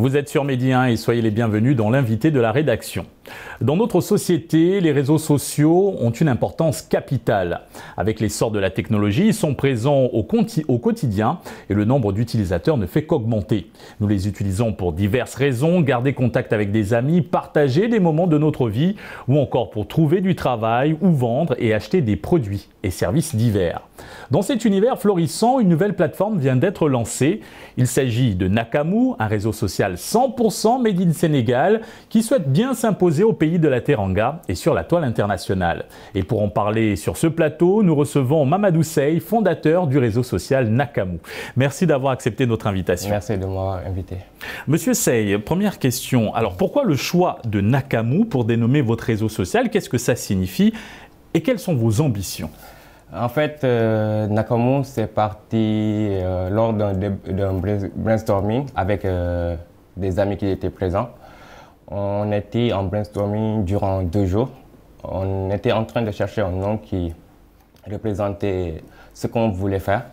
Vous êtes sur Midi 1 et soyez les bienvenus dans l'invité de la rédaction. Dans notre société, les réseaux sociaux ont une importance capitale. Avec l'essor de la technologie, ils sont présents au quotidien et le nombre d'utilisateurs ne fait qu'augmenter. Nous les utilisons pour diverses raisons, garder contact avec des amis, partager des moments de notre vie ou encore pour trouver du travail ou vendre et acheter des produits et services divers. Dans cet univers florissant, une nouvelle plateforme vient d'être lancée. Il s'agit de Nakamu, un réseau social 100% made in Sénégal qui souhaite bien s'imposer au pays de la Teranga et sur la toile internationale. Et pour en parler sur ce plateau, nous recevons Mamadou Sey, fondateur du réseau social Nakamu. Merci d'avoir accepté notre invitation. Merci de m'avoir invité. Monsieur Sey, première question. Alors pourquoi le choix de Nakamu pour dénommer votre réseau social? Qu'est-ce que ça signifie et quelles sont vos ambitions? En fait, Nakamu, c'est parti lors d'un brainstorming avec des amis qui étaient présents. On était en brainstorming durant 2 jours. On était en train de chercher un nom qui représentait ce qu'on voulait faire.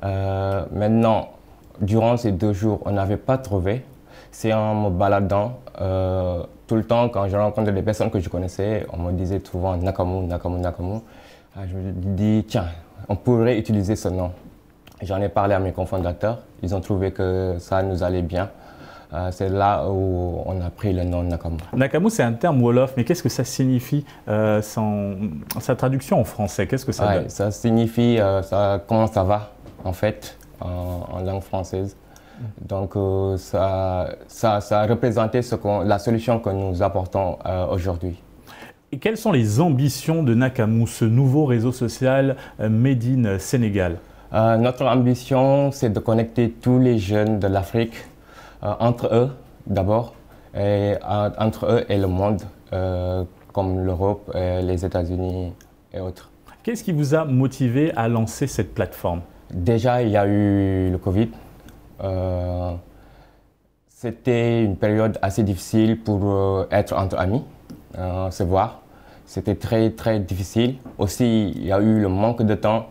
Maintenant, durant ces 2 jours, on n'avait pas trouvé. C'est en me baladant tout le temps, quand je rencontre des personnes que je connaissais, on me disait souvent Nakamu, Nakamu, Nakamu. Je me dis, tiens, on pourrait utiliser ce nom. J'en ai parlé à mes cofondateurs, ils ont trouvé que ça nous allait bien. C'est là où on a pris le nom Nakamu. Nakamu, c'est un terme Wolof, mais qu'est-ce que ça signifie sa traduction en français? Qu'est-ce que ça donne? Ça signifie comment ça va, en fait, en langue française. Donc, ça représentait la solution que nous apportons aujourd'hui. Et quelles sont les ambitions de Nakamu, ce nouveau réseau social Made in Sénégal? Notre ambition, c'est de connecter tous les jeunes de l'Afrique entre eux d'abord, et entre eux et le monde, comme l'Europe, les États-Unis et autres. Qu'est-ce qui vous a motivé à lancer cette plateforme? Déjà, il y a eu le Covid. C'était une période assez difficile pour être entre amis, se voir. C'était très, très difficile. Aussi, il y a eu le manque de temps.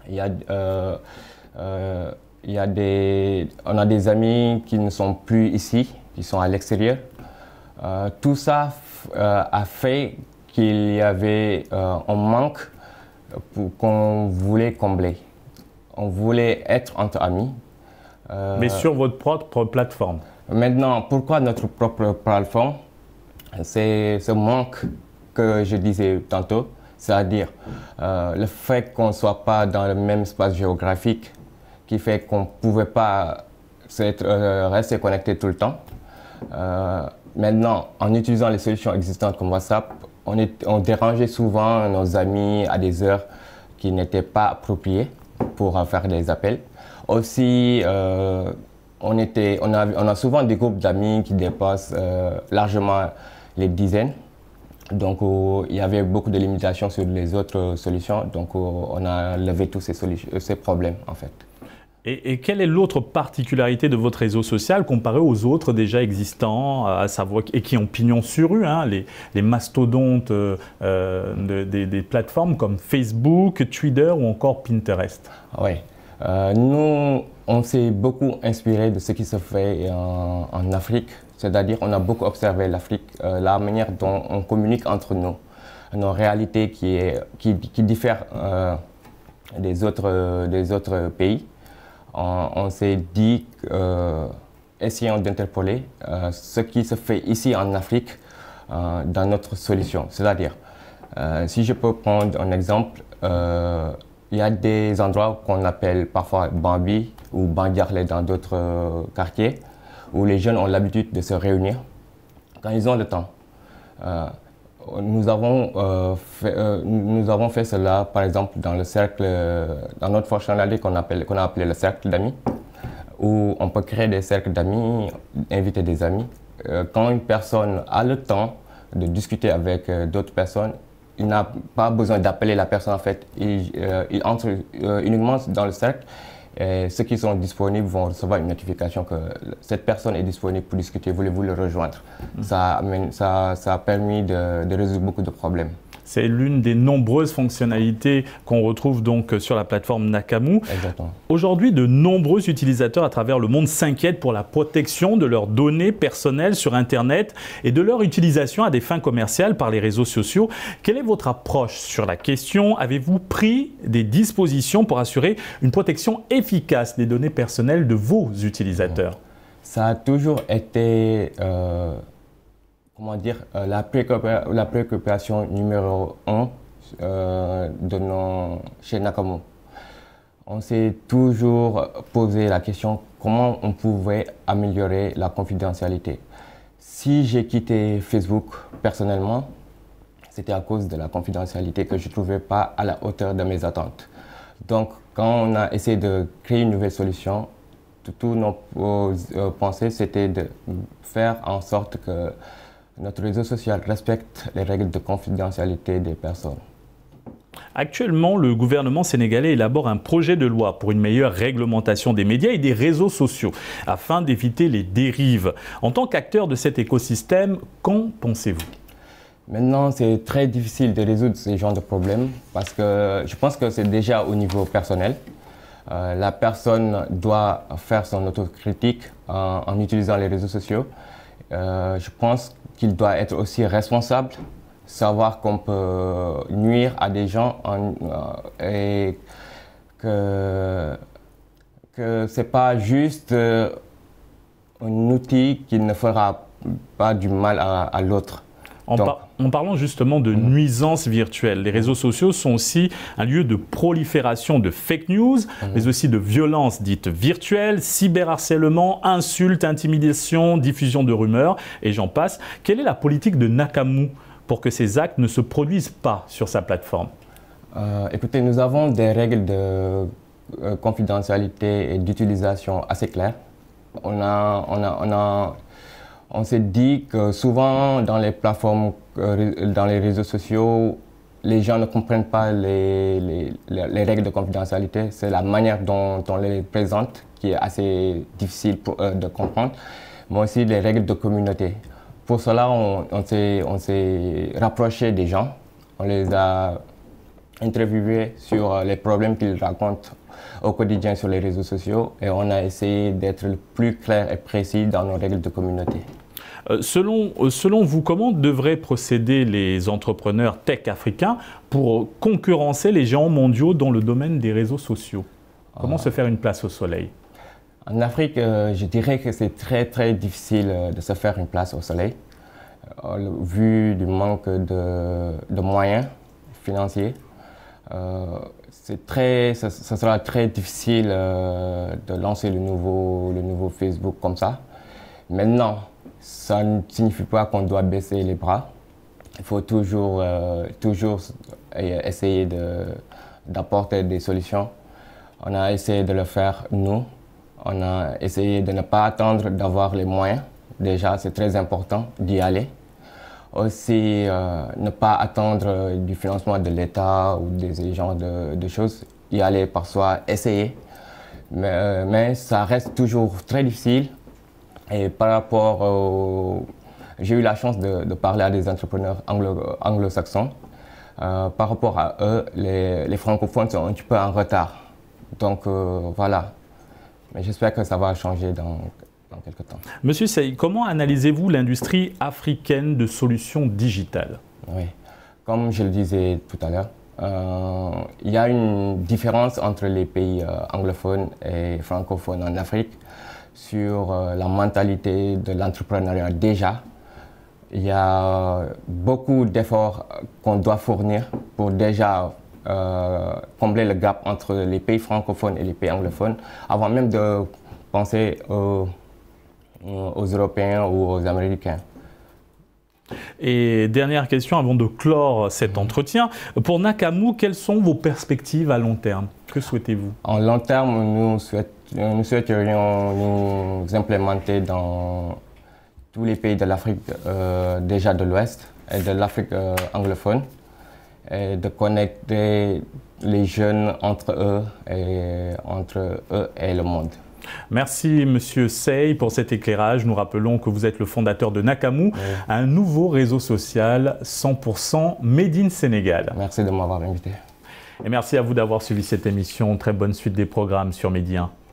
On a des amis qui ne sont plus ici, qui sont à l'extérieur. Tout ça a fait qu'il y avait un manque qu'on voulait combler. On voulait être entre amis. Mais sur votre propre plateforme. Maintenant, pourquoi notre propre plateforme? C'est ce manque que je disais tantôt, c'est-à-dire le fait qu'on ne soit pas dans le même espace géographique qui fait qu'on ne pouvait pas rester connecté tout le temps. Maintenant, en utilisant les solutions existantes comme WhatsApp, on dérangeait souvent nos amis à des heures qui n'étaient pas appropriées pour faire des appels. Aussi, on a souvent des groupes d'amis qui dépassent largement les dizaines. Donc, il y avait beaucoup de limitations sur les autres solutions. Donc, on a levé tous ces problèmes, en fait. Et quelle est l'autre particularité de votre réseau social comparé aux autres déjà existants, à savoir, et qui ont pignon sur rue, hein, les mastodontes des plateformes comme Facebook, Twitter ou encore Pinterest? Oui. Nous, on s'est beaucoup inspiré de ce qui se fait en Afrique. C'est-à-dire qu'on a beaucoup observé l'Afrique, la manière dont on communique entre nous, nos réalités qui diffèrent des autres pays. On s'est dit, essayons d'interpoler ce qui se fait ici en Afrique dans notre solution. C'est-à-dire, si je peux prendre un exemple, il y a des endroits qu'on appelle parfois Bambi ou Bandiarlé dans d'autres quartiers, où les jeunes ont l'habitude de se réunir quand ils ont le temps. Nous avons fait cela, par exemple, dans notre fonctionnalité qu'on a appelé le cercle d'amis, où on peut créer des cercles d'amis, inviter des amis. Quand une personne a le temps de discuter avec d'autres personnes, il n'a pas besoin d'appeler la personne, en fait. Il entre uniquement dans le cercle. Et ceux qui sont disponibles vont recevoir une notification que cette personne est disponible pour discuter, voulez-vous le rejoindre? Ça a permis de résoudre beaucoup de problèmes. C'est l'une des nombreuses fonctionnalités qu'on retrouve donc sur la plateforme Nakamu. Exactement. Aujourd'hui, de nombreux utilisateurs à travers le monde s'inquiètent pour la protection de leurs données personnelles sur Internet et de leur utilisation à des fins commerciales par les réseaux sociaux. Quelle est votre approche sur la question? Avez-vous pris des dispositions pour assurer une protection efficace des données personnelles de vos utilisateurs? Ça a toujours été comment dire, la préoccupation numéro 1 chez Nakamu. On s'est toujours posé la question comment on pouvait améliorer la confidentialité. Si j'ai quitté Facebook personnellement, c'était à cause de la confidentialité que je ne trouvais pas à la hauteur de mes attentes. Donc, quand on a essayé de créer une nouvelle solution, toutes nos pensées, c'était de faire en sorte que notre réseau social respecte les règles de confidentialité des personnes. Actuellement, le gouvernement sénégalais élabore un projet de loi pour une meilleure réglementation des médias et des réseaux sociaux afin d'éviter les dérives. En tant qu'acteur de cet écosystème, qu'en pensez-vous? Maintenant, c'est très difficile de résoudre ce genre de problème parce que je pense que c'est déjà au niveau personnel. La personne doit faire son autocritique en utilisant les réseaux sociaux. Je pense qu'il doit être aussi responsable, savoir qu'on peut nuire à des gens et que ce n'est pas juste un outil qui ne fera pas du mal à l'autre. En parlant justement de nuisances virtuelles, les réseaux sociaux sont aussi un lieu de prolifération de fake news, mais aussi de violences dites virtuelles, cyberharcèlement, insultes, intimidations, diffusion de rumeurs, et j'en passe. Quelle est la politique de Nakamu pour que ces actes ne se produisent pas sur sa plateforme? Écoutez, nous avons des règles de confidentialité et d'utilisation assez claires. On s'est dit que souvent dans les plateformes, dans les réseaux sociaux, les gens ne comprennent pas les règles de confidentialité. C'est la manière dont on les présente qui est assez difficile pour eux de comprendre, mais aussi les règles de communauté. Pour cela, on s'est rapproché des gens, on les a interviewés sur les problèmes qu'ils racontent au quotidien sur les réseaux sociaux et on a essayé d'être le plus clair et précis dans nos règles de communauté. Selon vous, comment devraient procéder les entrepreneurs tech africains pour concurrencer les géants mondiaux dans le domaine des réseaux sociaux? Comment se faire une place au soleil? En Afrique, je dirais que c'est très difficile de se faire une place au soleil, vu du manque de moyens financiers. Ce sera très difficile de lancer le nouveau Facebook comme ça. Maintenant, ça ne signifie pas qu'on doit baisser les bras. Il faut toujours essayer d'apporter des solutions. On a essayé de le faire nous. On a essayé de ne pas attendre d'avoir les moyens. Déjà, c'est très important d'y aller. Aussi, ne pas attendre du financement de l'État ou des genres de choses. Y aller par soi, essayer. Mais ça reste toujours très difficile. Et par rapport j'ai eu la chance de parler à des entrepreneurs anglo-saxons. Par rapport à eux, les francophones sont un petit peu en retard. Donc voilà. Mais j'espère que ça va changer dans quelques temps. Monsieur Sey, comment analysez-vous l'industrie africaine de solutions digitales? Oui, comme je le disais tout à l'heure, il y a une différence entre les pays anglophones et francophones en Afrique sur la mentalité de l'entrepreneuriat. Déjà, il y a beaucoup d'efforts qu'on doit fournir pour déjà combler le gap entre les pays francophones et les pays anglophones, avant même de penser aux Européens ou aux Américains. Et dernière question avant de clore cet entretien. Pour Nakamu, quelles sont vos perspectives à long terme? Que souhaitez-vous? En long terme, nous souhaiterions nous implémenter dans tous les pays de l'Afrique déjà de l'Ouest et de l'Afrique anglophone et de connecter les jeunes entre eux et le monde. Merci Monsieur Sey pour cet éclairage. Nous rappelons que vous êtes le fondateur de Nakamu, un nouveau réseau social 100% Made in Sénégal. Merci de m'avoir invité. Et merci à vous d'avoir suivi cette émission. Très bonne suite des programmes sur Média 1.